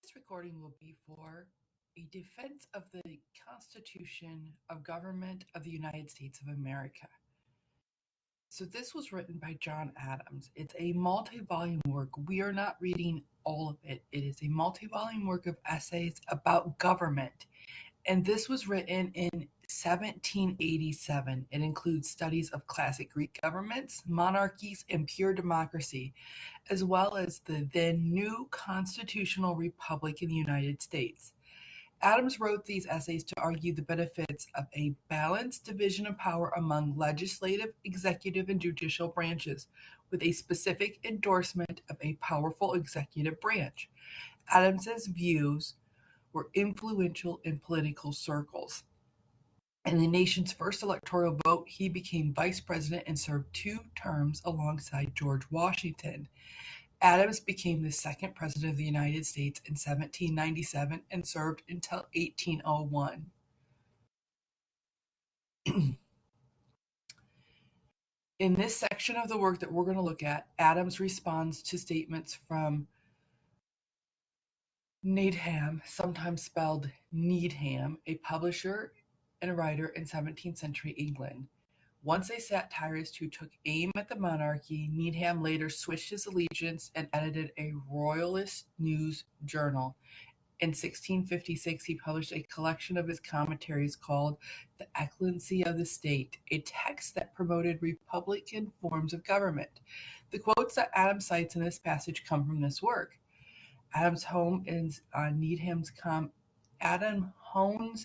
This recording will be for a defense of the Constitution of Government of the United States of America. So this was written by John Adams. It's a multi-volume work. We are not reading all of it. It is a multi-volume work of essays about government. And this was written in 1787. It includes studies of classic Greek governments, monarchies, and pure democracy, as well as the then new constitutional republic in the United States. Adams wrote these essays to argue the benefits of a balanced division of power among legislative, executive, and judicial branches, with a specific endorsement of a powerful executive branch. Adams's views were influential in political circles. In the nation's first electoral vote, he became vice president and served 2 terms alongside George Washington. Adams became the second president of the United States in 1797 and served until 1801. In this section of the work that we're going to look at, Adams responds to statements from Needham, sometimes spelled Needham, a publisher and a writer in 17th century England. Once a satirist who took aim at the monarchy, Needham later switched his allegiance and edited a royalist news journal. In 1656, he published a collection of his commentaries called The Excellency of the State, a text that promoted republican forms of government. The quotes that Adams cites in this passage come from this work. Adams hones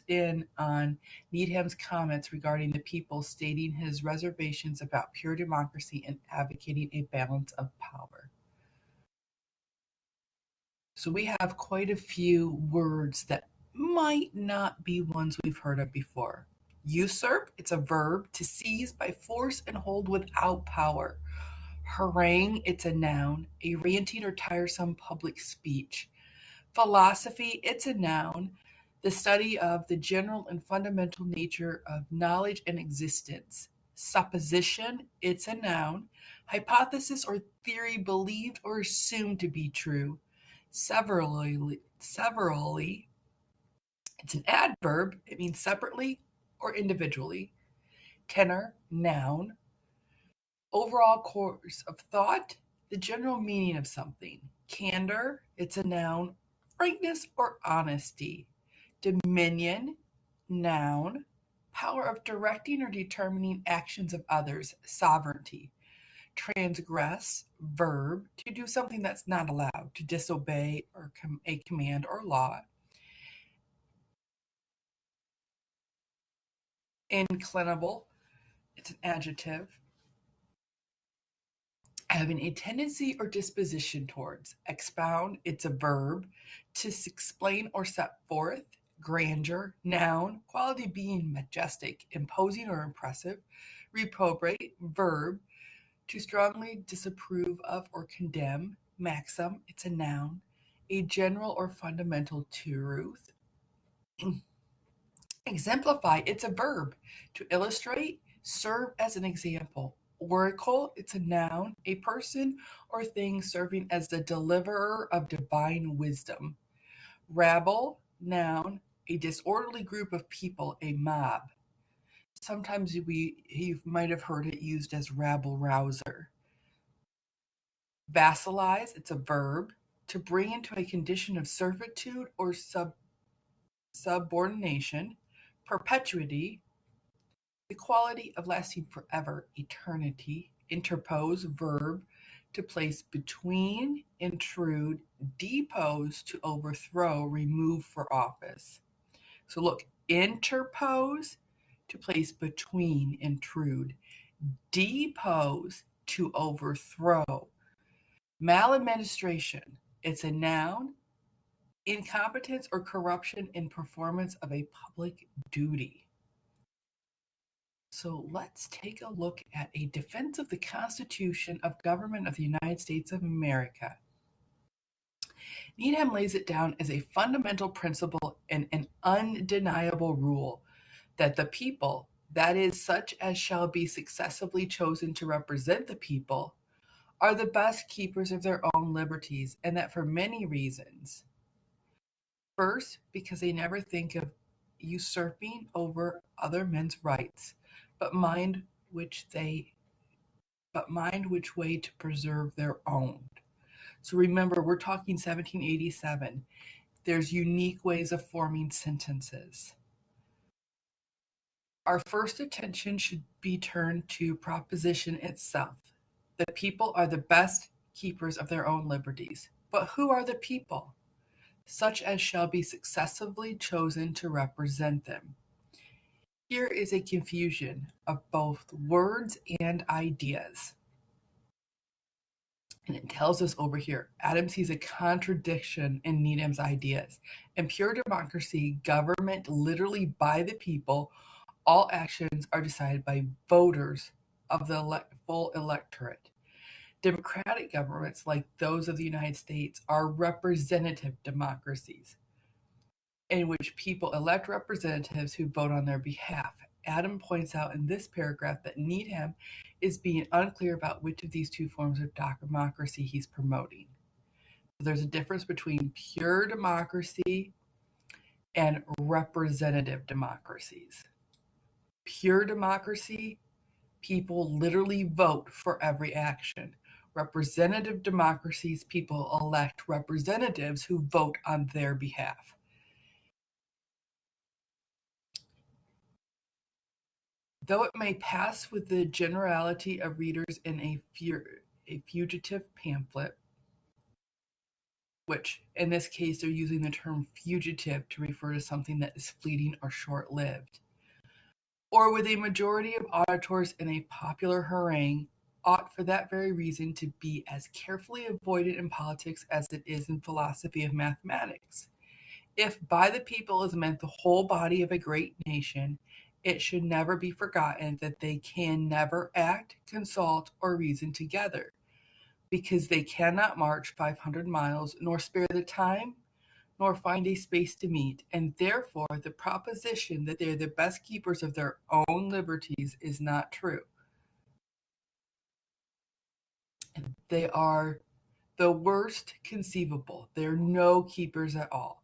in on Needham's comments regarding the people, stating his reservations about pure democracy and advocating a balance of power. So we have quite a few words that might not be ones we've heard of before. Usurp, it's a verb, to seize by force and hold without power. Harangue, it's a noun, a ranting or tiresome public speech. Philosophy, it's a noun, the study of the general and fundamental nature of knowledge and existence. Supposition, it's a noun, hypothesis or theory believed or assumed to be true. Severally, it's an adverb, it means separately or individually. Tenor, noun, overall course of thought, the general meaning of something. Candor, it's a noun, frankness or honesty. Dominion, noun, power of directing or determining actions of others. Sovereignty. Transgress, verb, to do something that's not allowed, to disobey or a command or law. Inclinable, it's an adjective, having a tendency or disposition towards. Expound, it's a verb, to explain or set forth. Grandeur, noun, quality being majestic, imposing or impressive. Reprobate, verb, to strongly disapprove of or condemn. Maxim, it's a noun, a general or fundamental truth. Exemplify, it's a verb, to illustrate, serve as an example. Oracle, it's a noun, a person or thing serving as the deliverer of divine wisdom. Rabble, noun, a disorderly group of people, a mob. Sometimes you might have heard it used as rabble rouser. Vassalize, it's a verb, to bring into a condition of servitude or subordination. Perpetuity, the quality of lasting forever, eternity. Interpose, verb, to place between, intrude. Depose, to overthrow, remove for office. So look, interpose, to place between, intrude. Depose, to overthrow. Maladministration, it's a noun, incompetence or corruption in performance of a public duty. So let's take a look at a defense of the Constitution of Government of the United States of America. Needham lays it down as a fundamental principle and an undeniable rule that the people, that is, such as shall be successively chosen to represent the people, are the best keepers of their own liberties, and that for many reasons First, because they never think of usurping over other men's rights, but mind which they mind which way to preserve their own. So remember, we're talking 1787. There's unique ways of forming sentences. Our first attention should be turned to proposition itself. The people are the best keepers of their own liberties. But who are the people? Such as shall be successively chosen to represent them. Here is a confusion of both words and ideas. And it tells us over here, Adam sees a contradiction in Needham's ideas. In pure democracy, government literally by the people, all actions are decided by voters of the full electorate. Democratic governments, like those of the United States, are representative democracies in which people elect representatives who vote on their behalf. Adam points out in this paragraph that Needham is being unclear about which of these two forms of democracy he's promoting. So there's a difference between pure democracy and representative democracies. Pure democracy, people literally vote for every action. Representative democracies, people elect representatives who vote on their behalf. Though it may pass with the generality of readers in a fugitive pamphlet, which in this case they're using the term fugitive to refer to something that is fleeting or short lived, or with a majority of auditors in a popular harangue, ought for that very reason to be as carefully avoided in politics as it is in philosophy of mathematics. If by the people is meant the whole body of a great nation, it should never be forgotten that they can never act, consult, or reason together, because they cannot march 500 miles, nor spare the time, nor find a space to meet, and therefore the proposition that they are the best keepers of their own liberties is not true. They are the worst conceivable. They're no keepers at all.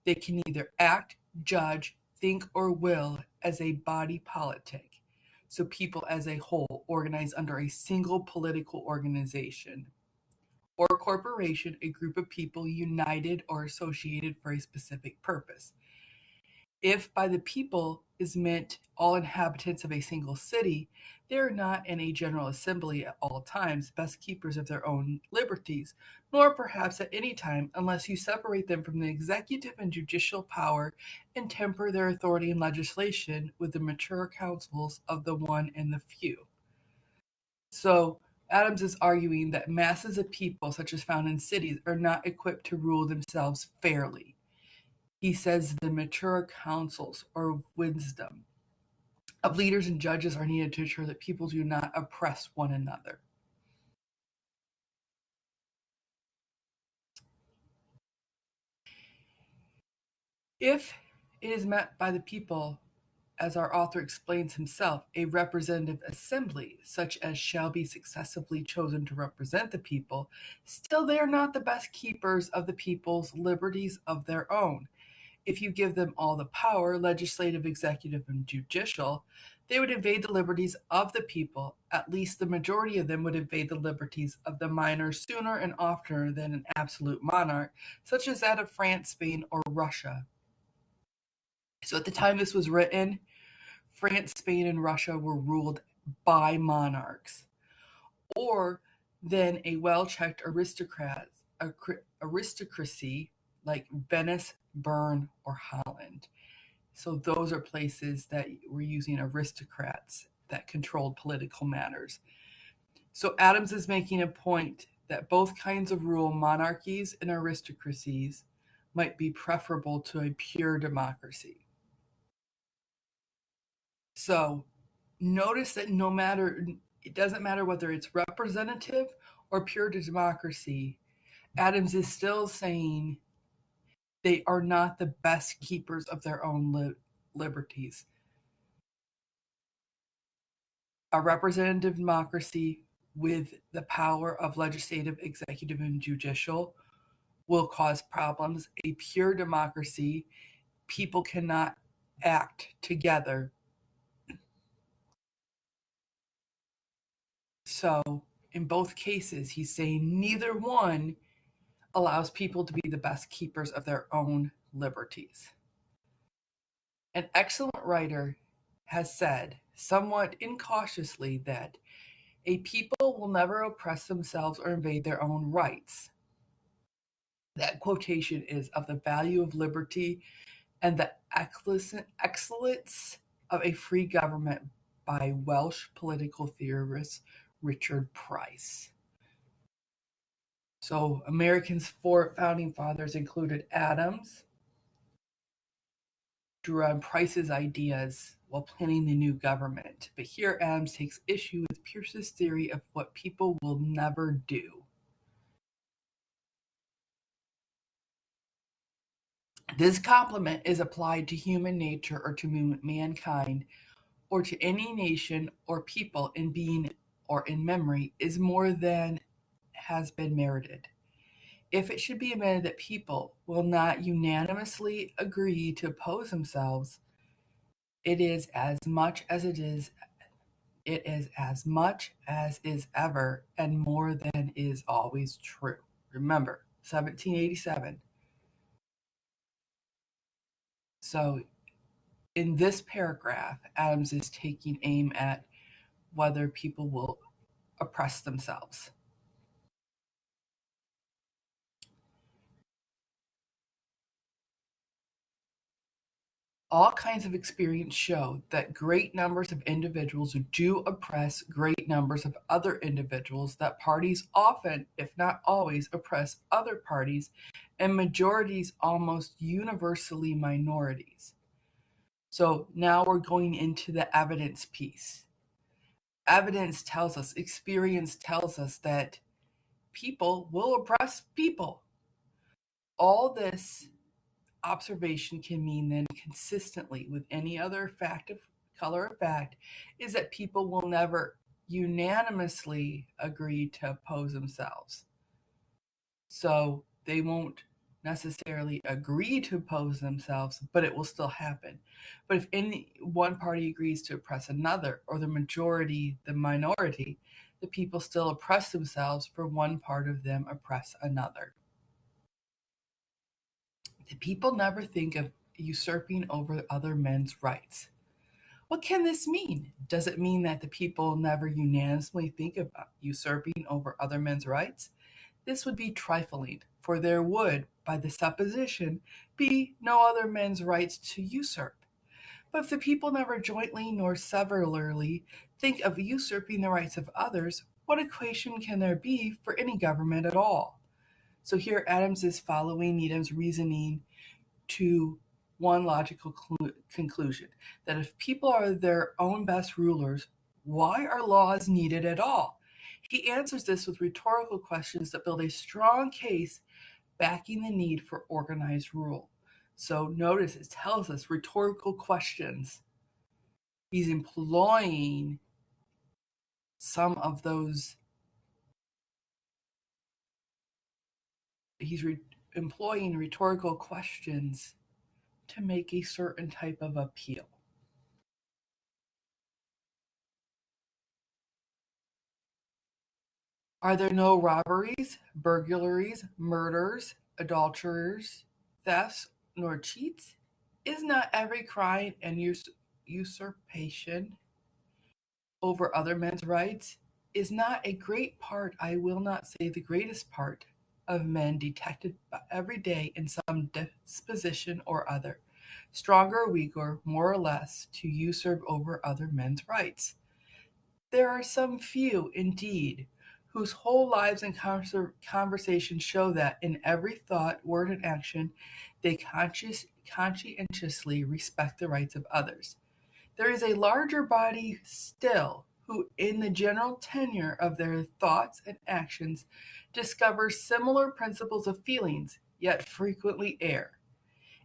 They can neither act, judge, think, or will as a body politic. So people as a whole organized under a single political organization or corporation, a group of people united or associated for a specific purpose. If by the people is meant all inhabitants of a single city, they are not in a general assembly at all times best keepers of their own liberties, nor perhaps at any time, unless you separate them from the executive and judicial power and temper their authority in legislation with the mature counsels of the one and the few. So Adams is arguing that masses of people, such as found in cities, are not equipped to rule themselves fairly. He says the mature counsels or wisdom of leaders and judges are needed to ensure that people do not oppress one another. If it is meant by the people, as our author explains himself, a representative assembly, such as shall be successively chosen to represent the people, still they are not the best keepers of the people's liberties of their own. If you give them all the power, legislative, executive, and judicial, they would invade the liberties of the people. At least the majority of them would invade the liberties of the minor sooner and oftener than an absolute monarch, such as that of France, Spain, or Russia. So at the time this was written, France, Spain, and Russia were ruled by monarchs, or then a well-checked aristocracy like Venice, Bern, or Holland. So those are places that were using aristocrats that controlled political matters. So Adams is making a point that both kinds of rule, monarchies and aristocracies, might be preferable to a pure democracy. So notice that it doesn't matter whether it's representative or pure democracy, Adams is still saying they are not the best keepers of their own liberties. A representative democracy with the power of legislative, executive, and judicial will cause problems. A pure democracy, people cannot act together. So, in both cases, he's saying neither one allows people to be the best keepers of their own liberties. An excellent writer has said, somewhat incautiously, that a people will never oppress themselves or invade their own rights. That quotation is of the value of liberty and the excellence of a free government by Welsh political theorist Richard Price. So, Americans' four founding fathers included Adams, drew on Price's ideas while planning the new government. But here Adams takes issue with Pierce's theory of what people will never do. This compliment is applied to human nature or to mankind or to any nation or people in being or in memory is more than has been merited. If it should be admitted that people will not unanimously agree to oppose themselves, it is as much as ever and more than is always true. Remember, 1787. So, in this paragraph, Adams is taking aim at whether people will oppress themselves. All kinds of experience show that great numbers of individuals do oppress great numbers of other individuals, that parties often, if not always, oppress other parties, and majorities almost universally minorities. So now we're going into the evidence piece. Evidence tells us, experience tells us that people will oppress people. All this observation can mean then consistently with any other fact of color of fact is that people will never unanimously agree to oppose themselves. So they won't necessarily agree to oppose themselves, but it will still happen. But if any one party agrees to oppress another, or the majority, the minority, the people still oppress themselves, for one part of them oppress another. The people never think of usurping over other men's rights. What can this mean? Does it mean that the people never unanimously think of usurping over other men's rights? This would be trifling, for there would, by the supposition, be no other men's rights to usurp. But if the people never jointly nor severally think of usurping the rights of others, what equation can there be for any government at all? So here Adams is following Needham's reasoning to one logical conclusion, that if people are their own best rulers, why are laws needed at all? He answers this with rhetorical questions that build a strong case backing the need for organized rule. So notice it tells us rhetorical questions. He's employing some of those, employing rhetorical questions to make a certain type of appeal. Are there no robberies, burglaries, murders, adulterers, thefts, nor cheats? Is not every crime and usurpation over other men's rights? Is not a great part, I will not say the greatest part, of men detected every day in some disposition or other, stronger or weaker, more or less, to usurp over other men's rights? There are some few, indeed, whose whole lives and conversation show that in every thought, word, and action, they conscientiously respect the rights of others. There is a larger body still who, in the general tenor of their thoughts and actions, discover similar principles of feelings, yet frequently err.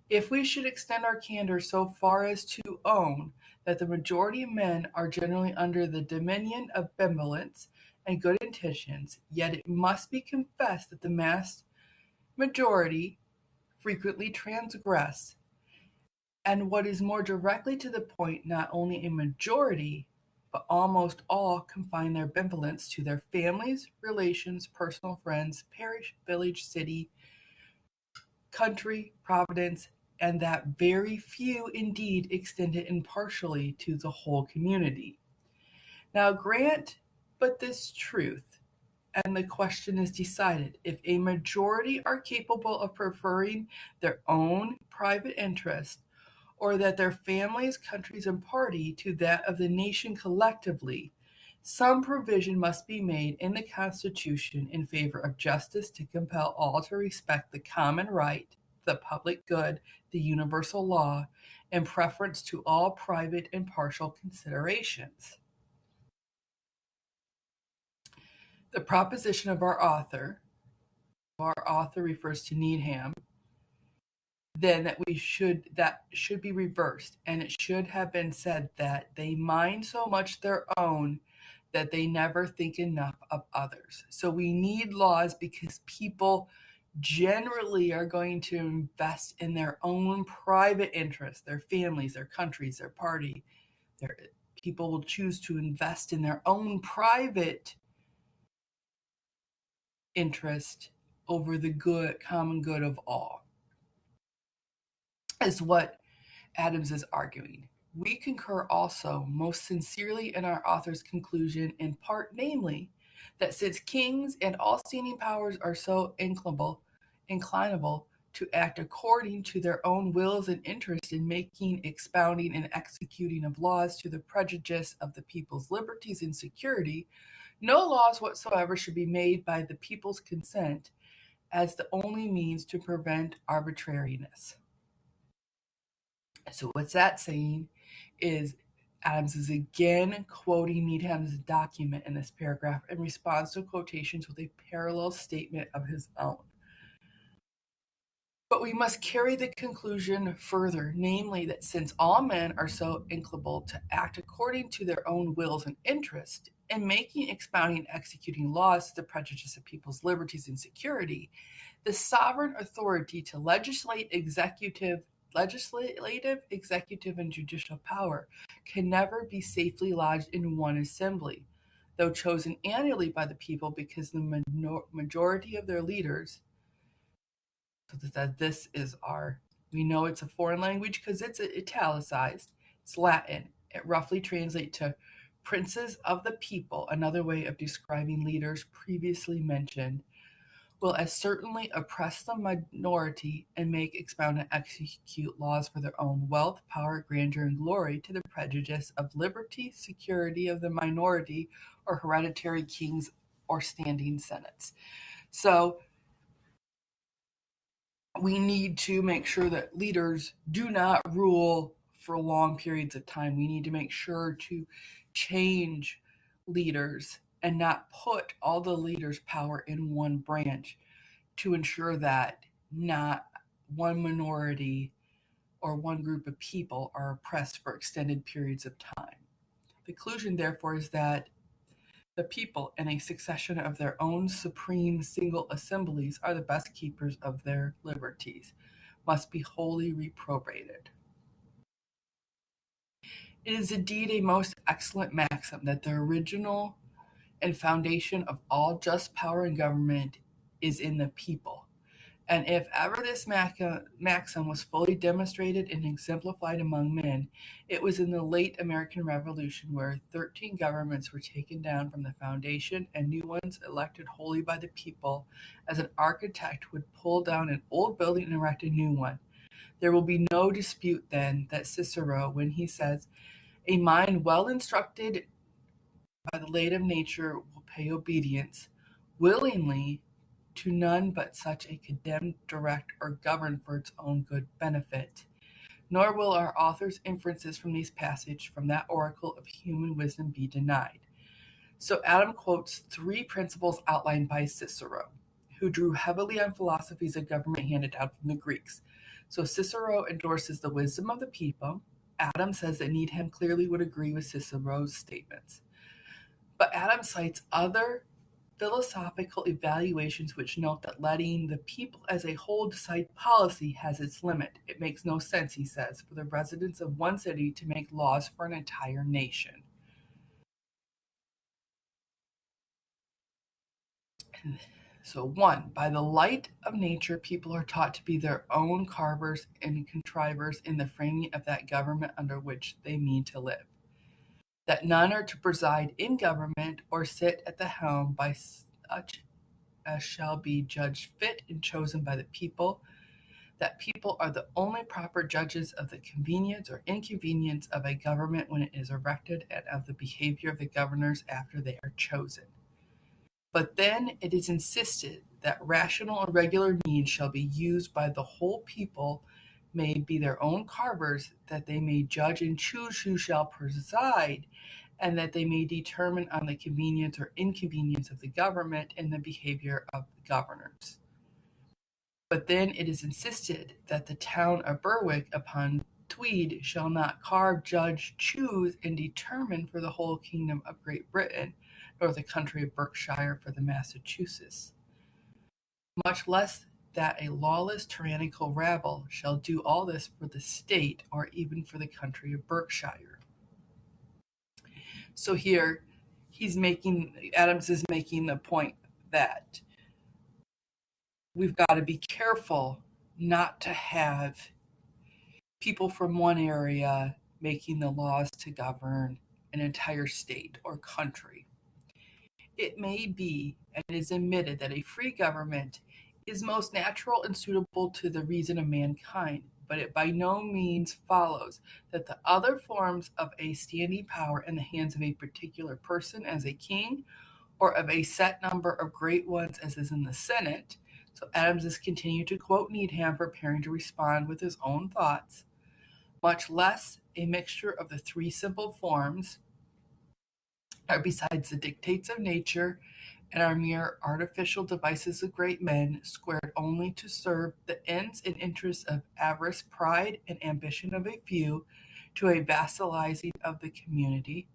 If we should extend our candor so far as to own that the majority of men are generally under the dominion of benevolence and good intentions, yet it must be confessed that the mass majority frequently transgress, and what is more directly to the point, not only a majority, but almost all confine their benevolence to their families, relations, personal friends, parish, village, city, country, providence, and that very few indeed extend it impartially to the whole community. Now grant but this truth, and the question is decided. If a majority are capable of preferring their own private interest, or that their families, countries, and party to that of the nation collectively, some provision must be made in the Constitution in favor of justice to compel all to respect the common right, the public good, the universal law, in preference to all private and partial considerations. The proposition of our author refers to Needham, then that should be reversed, and it should have been said that they mind so much their own that they never think enough of others. So we need laws because people generally are going to invest in their own private interests, their families, their countries, their party. Their people will choose to invest in their own private interest over the good common good of all, is what Adams is arguing. We concur also most sincerely in our author's conclusion, in part, namely, that since kings and all standing powers are so inclinable to act according to their own wills and interests in making, expounding, and executing of laws to the prejudice of the people's liberties and security, no laws whatsoever should be made by the people's consent as the only means to prevent arbitrariness. So what's that saying is Adams is again quoting Needham's document in this paragraph in response to quotations with a parallel statement of his own. But we must carry the conclusion further, namely that since all men are so inclinable to act according to their own wills and interests, in making, expounding, executing laws to the prejudice of people's liberties and security, the sovereign authority to legislative, executive, and judicial power can never be safely lodged in one assembly, though chosen annually by the people because the majority of their leaders. So this is our. We know it's a foreign language because it's italicized. It's Latin. It roughly translates to princes of the people, another way of describing leaders previously mentioned, will as certainly oppress the minority and make, expound, and execute laws for their own wealth, power, grandeur, and glory to the prejudice of liberty, security of the minority, or hereditary kings or standing senates. So we need to make sure that leaders do not rule for long periods of time. We need to make sure to change leaders and not put all the leaders' power in one branch, to ensure that not one minority or one group of people are oppressed for extended periods of time. The conclusion, therefore, is that the people, in a succession of their own supreme single assemblies, are the best keepers of their liberties, must be wholly reprobated. It is indeed a most excellent maxim that the original and foundation of all just power and government is in the people. And if ever this maxim was fully demonstrated and exemplified among men, it was in the late American Revolution, where 13 governments were taken down from the foundation and new ones elected wholly by the people, as an architect would pull down an old building and erect a new one. There will be no dispute then that Cicero, when he says, "A mind well instructed by the light of nature will pay obedience willingly to none but such a condemned, direct, or govern for its own good benefit." Nor will our author's inferences from these passages from that oracle of human wisdom be denied. So Adam quotes three principles outlined by Cicero, who drew heavily on philosophies of government handed down from the Greeks. So Cicero endorses the wisdom of the people. Adam says that Needham clearly would agree with Cicero's statements. But Adam cites other philosophical evaluations which note that letting the people as a whole decide policy has its limit. It makes no sense, he says, for the residents of one city to make laws for an entire nation. So, one, by the light of nature, people are taught to be their own carvers and contrivers in the framing of that government under which they mean to live. That none are to preside in government or sit at the helm by such as shall be judged fit and chosen by the people, that people are the only proper judges of the convenience or inconvenience of a government when it is erected and of the behavior of the governors after they are chosen. But then it is insisted that rational and regular means shall be used by the whole people, may be their own carvers, that they may judge and choose who shall preside, and that they may determine on the convenience or inconvenience of the government and the behavior of the governors. But then it is insisted that the town of Berwick upon Tweed shall not carve, judge, choose, and determine for the whole kingdom of Great Britain, nor the country of Berkshire for the Massachusetts, much less that a lawless tyrannical rabble shall do all this for the state or even for the country of Berkshire. So here Adams is making the point that we've got to be careful not to have people from one area making the laws to govern an entire state or country. It may be and is admitted that a free government is most natural and suitable to the reason of mankind, but it by no means follows that the other forms of a standing power in the hands of a particular person as a king or of a set number of great ones as is in the Senate. So Adams has continued to quote Needham, preparing to respond with his own thoughts, much less a mixture of the three simple forms are besides the dictates of nature and are mere artificial devices of great men, squared only to serve the ends and interests of avarice, pride, and ambition of a few, to a vassalizing of the community.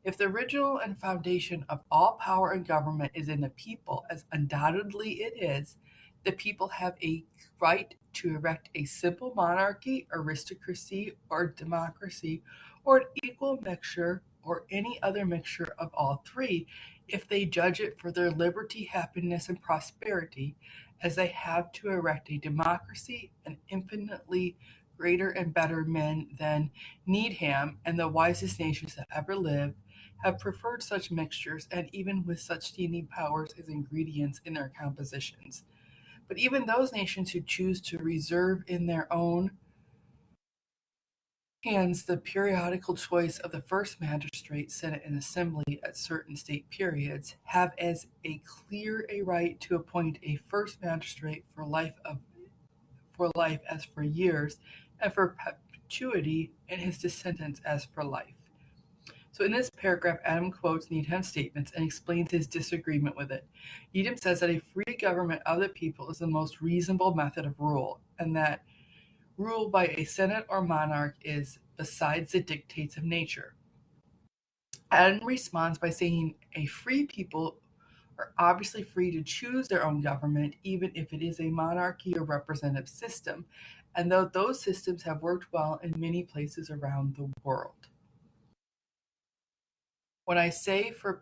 If the original and foundation of all power and government is in the people, as undoubtedly it is, the people have a right to erect a simple monarchy, aristocracy, or democracy, or an equal mixture, or any other mixture of all three, if they judge it for their liberty, happiness, and prosperity, as they have to erect a democracy, an infinitely greater and better men than Needham and the wisest nations that ever lived have preferred such mixtures, and even with such standing powers as ingredients in their compositions. But even those nations who choose to reserve in their own hands the periodical choice of the first magistrate, senate, and assembly at certain state periods, have as a clear a right to appoint a first magistrate for life as for years, and for perpetuity, and his descendants as for life. So in this paragraph, Adam quotes Needham's statements and explains his disagreement with it. Needham says that a free government of the people is the most reasonable method of rule, and that rule by a senate or monarch is besides the dictates of nature. Adam responds by saying a free people are obviously free to choose their own government, even if it is a monarchy or representative system, and though those systems have worked well in many places around the world. When I say for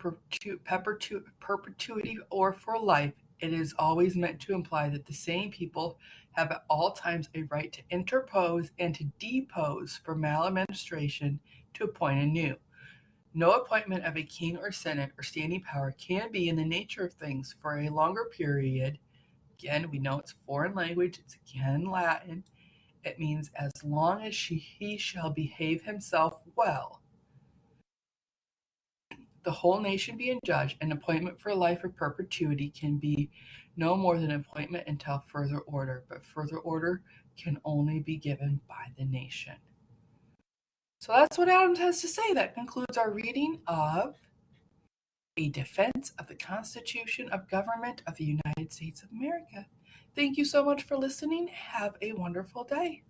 perpetuity or for life, it is always meant to imply that the same people have at all times a right to interpose and to depose for maladministration to appoint anew. No appointment of a king or senate or standing power can be in the nature of things for a longer period. Again, we know it's foreign language, it's again Latin. It means as long as he shall behave himself well, the whole nation being judged, an appointment for life or perpetuity can be no more than an appointment until further order, but further order can only be given by the nation. So that's what Adams has to say. That concludes our reading of A Defense of the Constitution of Government of the United States of America. Thank you so much for listening. Have a wonderful day.